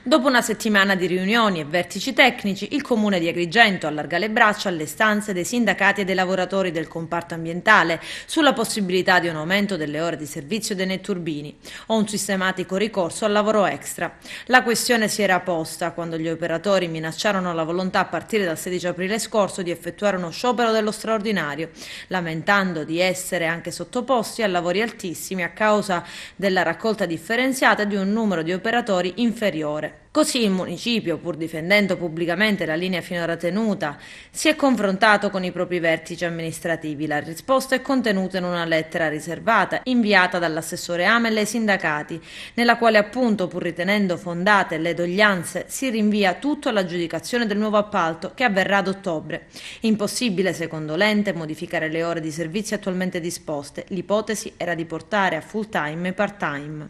Dopo una settimana di riunioni e vertici tecnici, il Comune di Agrigento allarga le braccia alle istanze dei sindacati e dei lavoratori del comparto ambientale sulla possibilità di un aumento delle ore di servizio dei netturbini o un sistematico ricorso al lavoro extra. La questione si era posta quando gli operatori minacciarono la volontà a partire dal 16 aprile scorso di effettuare uno sciopero dello straordinario, lamentando di essere anche sottoposti a lavori altissimi a causa della raccolta differenziata e di un numero di operatori inferiore. Così il municipio, pur difendendo pubblicamente la linea finora tenuta, si è confrontato con i propri vertici amministrativi. La risposta è contenuta in una lettera riservata inviata dall'assessore Amel ai sindacati, nella quale appunto, pur ritenendo fondate le doglianze, si rinvia tutto all'aggiudicazione del nuovo appalto che avverrà ad ottobre. Impossibile, secondo l'ente, modificare le ore di servizio attualmente disposte. L'ipotesi era di portare a full time e part time.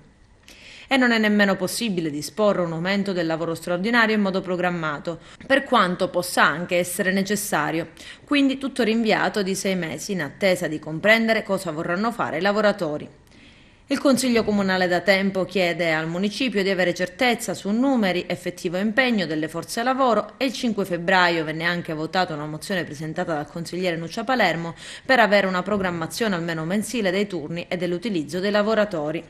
E non è nemmeno possibile disporre un aumento del lavoro straordinario in modo programmato, per quanto possa anche essere necessario. Quindi tutto rinviato di 6 mesi in attesa di comprendere cosa vorranno fare i lavoratori. Il Consiglio Comunale da tempo chiede al Municipio di avere certezza su numeri, effettivo impegno delle forze lavoro e il 5 febbraio venne anche votata una mozione presentata dal consigliere Nuccia Palermo per avere una programmazione almeno mensile dei turni e dell'utilizzo dei lavoratori.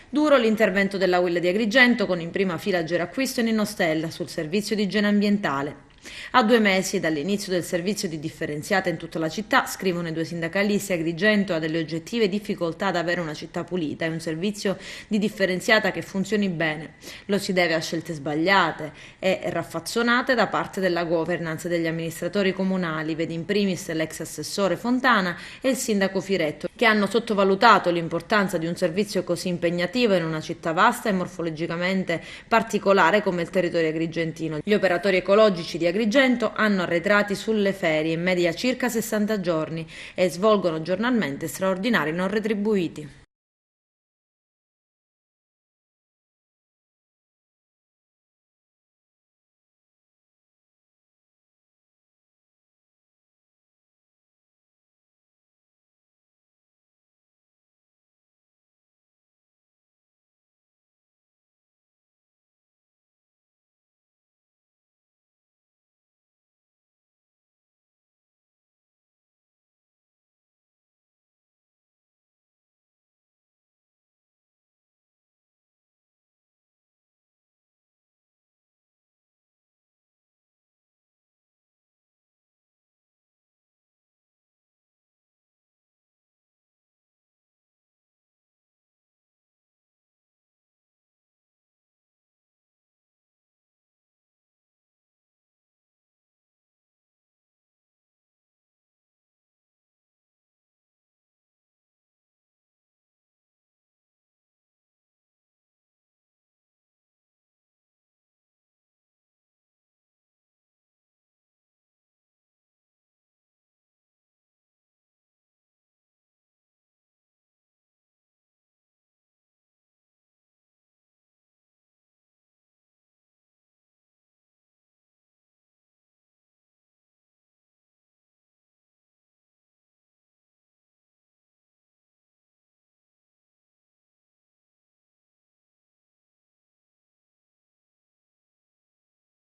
Duro l'intervento della UIL di Agrigento con in prima fila Geracquisto e Nino Stella sul servizio di igiene ambientale. A 2 mesi dall'inizio del servizio di differenziata in tutta la città, scrivono i due sindacalisti, Agrigento ha delle oggettive difficoltà ad avere una città pulita e un servizio di differenziata che funzioni bene. Lo si deve a scelte sbagliate e raffazzonate da parte della governance degli amministratori comunali, vedi in primis l'ex assessore Fontana e il sindaco Firetto, che hanno sottovalutato l'importanza di un servizio così impegnativo in una città vasta e morfologicamente particolare come il territorio agrigentino. Gli operatori ecologici di Agrigento hanno arretrati sulle ferie, in media circa 60 giorni, e svolgono giornalmente straordinari non retribuiti.